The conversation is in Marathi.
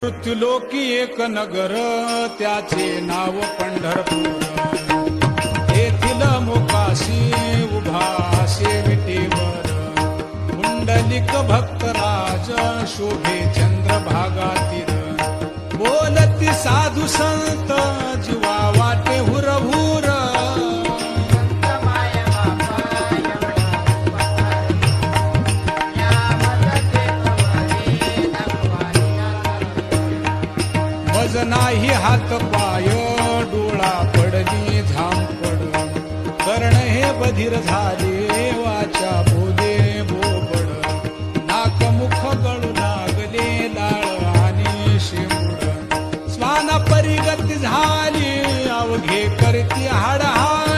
मृत्युलोकी एक नगर त्याचे नाव पंढरपूर. येथील मोकाशी उभा विटेवर पुंडलिक भक्तराज शोभे चंद्रभागातील. बोलती साधू संत जीवा वाटे हुरहुर. मज नाही हात पाय डोळा पडली झांपड. कर्ण हे बधीर झाले वाचा बोले बोबड. नाक मुख गळू लागले लाळ आणि शेंबूड. स्वाना परिगती झाली अवघे करती हाडहाड.